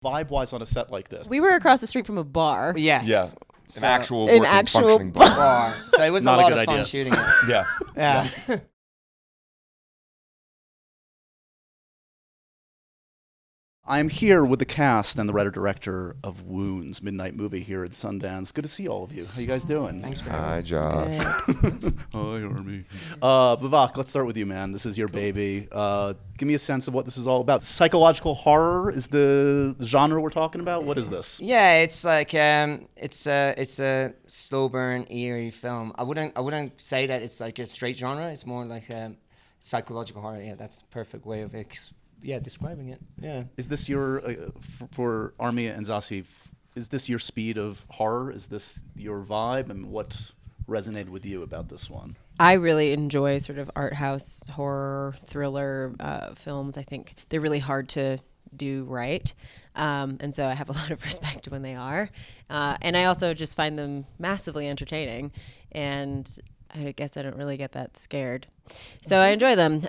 Vibe-wise on a set like this. We were across the street from a bar. Yes. Yeah. So, An actual working, functioning bar. So it was Not a a lot good of fun idea. shooting it. Yeah. Yeah. I'm here with the cast and the writer-director of Wounds, Midnight Movie here at Sundance. Good to see all of you. How you guys doing? Thanks for Hi, having Josh. Hi, Armie. Babak, let's start with you, man. This is your baby. Give me a sense of what this is all about. Psychological horror is the genre we're talking about? What is this? Yeah, it's like it's a slow burn, eerie film. I wouldn't say that it's like a straight genre. It's more like psychological horror. Yeah, that's the perfect way of describing it. Yeah. Is this your, for Armie and Zazie, is this your speed of horror? Is this your vibe? And what resonated with you about this one? I really enjoy sort of art house horror thriller films. I think they're really hard to do right. And so I have a lot of respect when they are. And I also just find them massively entertaining. And I guess I don't really get that scared. So I enjoy them.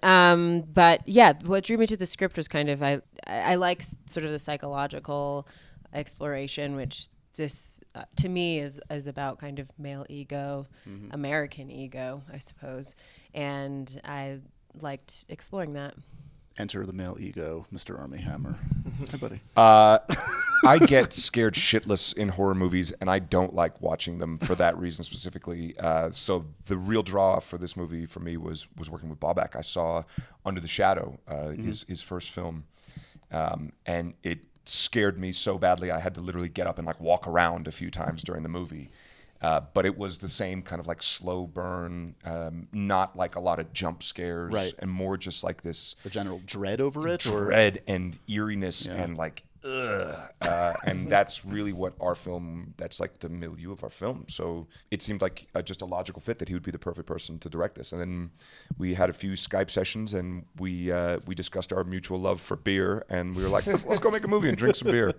But yeah, what drew me to the script was kind of, I like sort of the psychological exploration, which this to me is about kind of male ego, American ego, I suppose. And I liked exploring that. Enter the male ego, Mr. Armie Hammer. Hi, buddy. I get scared shitless in horror movies, and I don't like watching them for that reason specifically. So the real draw for this movie for me was working with Babak. I saw Under the Shadow, his first film, and it scared me so badly I had to literally get up and like walk around a few times during the movie. But it was the same kind of like slow burn, not like a lot of jump scares, Right. and more just like this The general dread over it? dread and eeriness Yeah. and like ugh. And that's really what our film, that's like the milieu of our film. So it seemed like just a logical fit that he would be the perfect person to direct this. And then we had a few Skype sessions and we discussed our mutual love for beer, and we were like, let's go make a movie and drink some beer.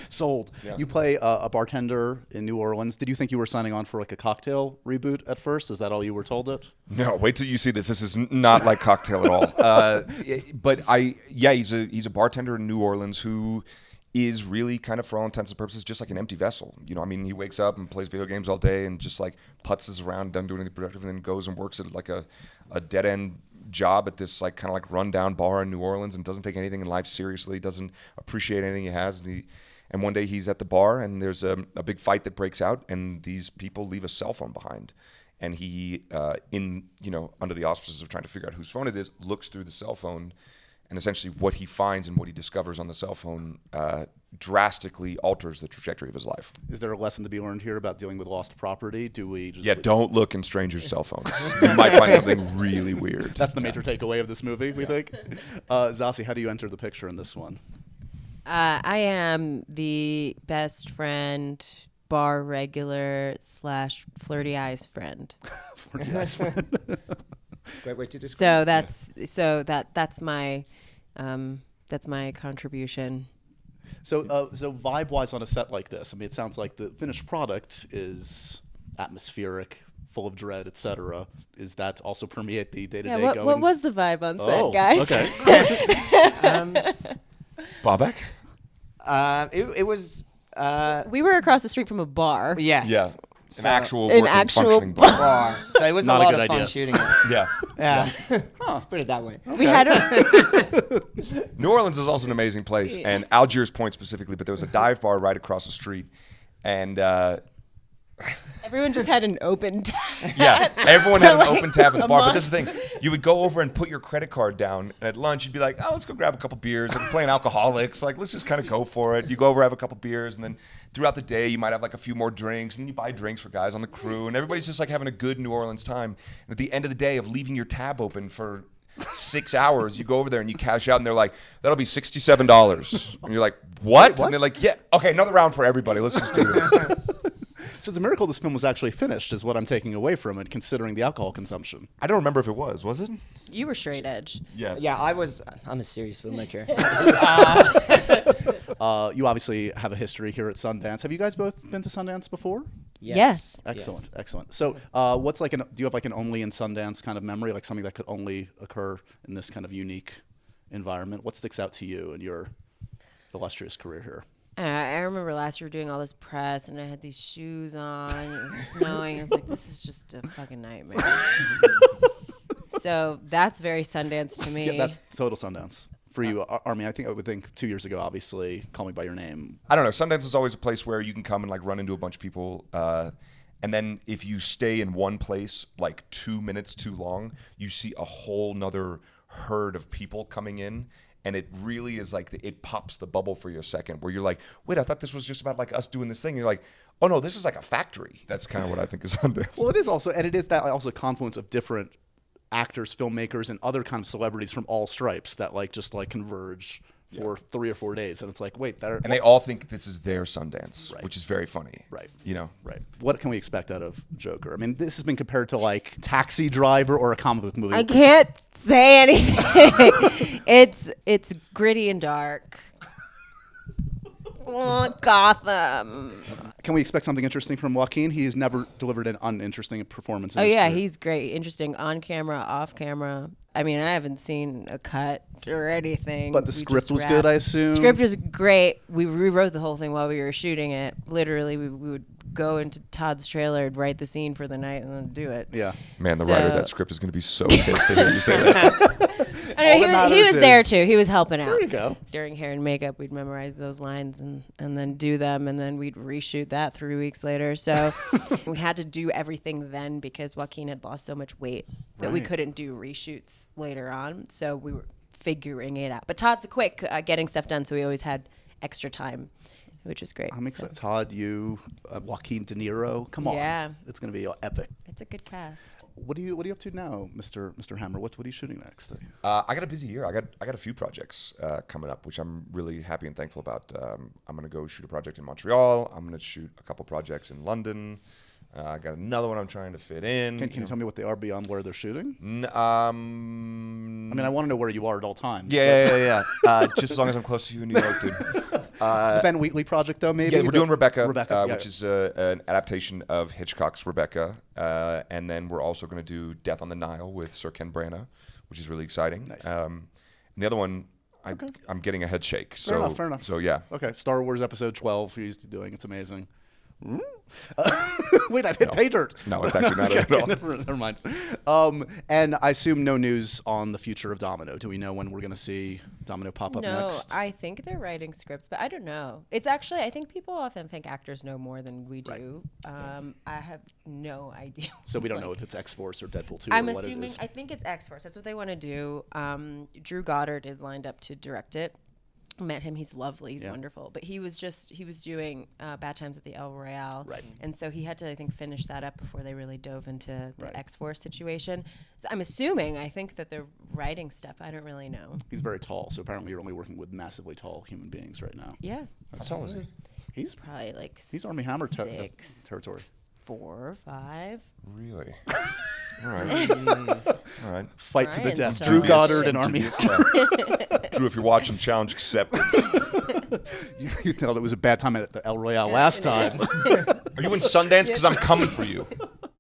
Sold. Yeah. You play a bartender in New Orleans. Did you think you were signing on for like a cocktail reboot at first? Is that all you were told it? No, wait till you see this. This is not like Cocktail at all. But he's a bartender in New Orleans who is really kind of, for all intents and purposes, just like an empty vessel. You know, I mean, he wakes up and plays video games all day and just like putzes around, doesn't do anything productive, and then goes and works at like a dead end job at this like kind of like rundown bar in New Orleans and doesn't take anything in life seriously, doesn't appreciate anything he has. And one day he's at the bar and there's a big fight that breaks out, and these people leave a cell phone behind. And he, under the auspices of trying to figure out whose phone it is, looks through the cell phone, and essentially what he finds and what he discovers on the cell phone drastically alters the trajectory of his life. Is there a lesson to be learned here about dealing with lost property? Do we just... Yeah, don't look in strangers' cell phones. You might find something really weird. That's the major takeaway of this movie, we think. Zazie, how do you enter the picture in this one? I am the best friend, bar regular / flirty eyes friend. Nice one. Great way to describe So that's my contribution. So vibe-wise on a set like this, I mean, it sounds like the finished product is atmospheric, full of dread, etc. Is that also permeate the day-to-day Yeah. going? What was the vibe on set, Oh, guys? okay. Babak? It was We were across the street from a bar. yes. Yeah. So- An actual An working, actual functioning bar. bar. So it was Not a a lot good of fun idea. shooting it. Yeah. Yeah. Let's put it that way. We had a New Orleans is also an amazing place, and Algiers Point specifically, but there was a dive bar right across the street, and everyone just had an open tab. yeah, everyone had an Like open tab at the a bar. But month. this is the thing, you would go over and put your credit card down, and at lunch you'd be like, oh, let's go grab a couple beers. And we're playing alcoholics, like let's just kind of go for it. You go over, have a couple beers, and then throughout the day you might have like a few more drinks, and then you buy drinks for guys on the crew, and everybody's just like having a good New Orleans time. And at the end of the day of leaving your tab open for 6 hours, you go over there and you cash out, and they're like, that'll be $67. And you're like, what? And they're like, yeah, okay, another round for everybody. Let's just do this. So it's a miracle this film was actually finished, is what I'm taking away from it, considering the alcohol consumption. I don't remember if it was it? You were straight edge. Yeah. Yeah, I'm a serious filmmaker. You obviously have a history here at Sundance. Have you guys both been to Sundance before? Yes. Excellent, excellent. So what's like do you have like an only in Sundance kind of memory, like something that could only occur in this kind of unique environment? What sticks out to you in your illustrious career here? I remember last year doing all this press, and I had these shoes on. It was snowing. I was like, this is just a fucking nightmare. So that's very Sundance to me. Yeah, that's total Sundance. For you, Armie, I would think 2 years ago, obviously, Call Me By Your Name. I don't know. Sundance is always a place where you can come and like run into a bunch of people. And then if you stay in one place like 2 minutes too long, you see a whole nother herd of people coming in. And it really is like, it pops the bubble for you a second where you're like, wait, I thought this was just about like us doing this thing. And you're like, oh no, this is like a factory. That's kind of what I think is Sundance. Well, it is also, and it is that also confluence of different actors, filmmakers, and other kind of celebrities from all stripes that like just like converge for 3 or 4 days. And it's like, wait, that. And they all think this is their Sundance, Right. which is very funny. Right. You know? Right. What can we expect out of Joker? I mean, this has been compared to like Taxi Driver or a comic book movie. I can't say anything. It's gritty and dark. Oh, Gotham. Can we expect something interesting from Joaquin? He's never delivered an uninteresting performance. In Oh his yeah, career. he's great. Interesting on camera, off camera. I mean, I haven't seen a cut or anything. But the We script just was wrapped. good, I assume? Script was great. We rewrote the whole thing while we were shooting it. Literally, we would go into Todd's trailer, write the scene for the night, and then do it. Yeah. Man, the writer of So- that script is going to be so pissed to hear you say that. I know, that he was matters there is- too. He was helping out. There you go. During hair and makeup, we'd memorize those lines and then do them, and then we'd reshoot that 3 weeks later. So we had to do everything then because Joaquin had lost so much weight that we Right. couldn't do reshoots later on. So we were figuring it out. But Todd's quick getting stuff done, so we always had extra time, which is great. I'm excited. Todd, you, Joaquin De Niro. Come on. Yeah. It's going to be epic. It's a good cast. What are you up to now, Mr. Hammer? What are you shooting next? I got a busy year. I got a few projects coming up, which I'm really happy and thankful about. I'm going to go shoot a project in Montreal. I'm going to shoot a couple projects in London. I got another one I'm trying to fit in. Can you tell me what they are beyond where they're shooting? I I mean, I want to know where you are at all times. Yeah. Just as long as I'm close to you in New York, dude. The Ben Wheatley project, though, maybe? Yeah, we're doing Rebecca, yeah. which is an adaptation of Hitchcock's Rebecca. And then we're also going to do Death on the Nile with Sir Ken Branagh, which is really exciting. Nice. And the other one, I'm getting a head shake. Fair enough. So, yeah. Okay, Star Wars Episode 12 he's doing. It's amazing. Wait, I hit pay dirt. No, it's actually not Okay, at all. Never mind. And I assume no news on the future of Domino. Do we know when we're going to see Domino pop up No, next? I think they're writing scripts, but I don't know. It's actually, I think people often think actors know more than we do. I have no idea. So we don't know Like, if it's X-Force or Deadpool 2 I'm or what assuming, it is. I think it's X-Force. That's what they want to do. Drew Goddard is lined up to direct it. Met him. He's lovely. He's wonderful. But he was doing Bad Times at the El Royale. Right. And so he had to, I think, finish that up before they really dove into the X-Force situation. So I'm assuming, I think that they're writing stuff. I don't really know. He's very tall, so apparently you're only working with massively tall human beings right now. Yeah. How tall is he? He's Probably like He's Armie Hammer 6, territory. 4, 5. Really? All right. Fight to the Ryan's death. tall. Drew Dubious. Goddard and Armie. Drew, if you're watching, challenge accepted. You know, it was a bad time at the El Royale last time. Are you in Sundance? Because I'm coming for you.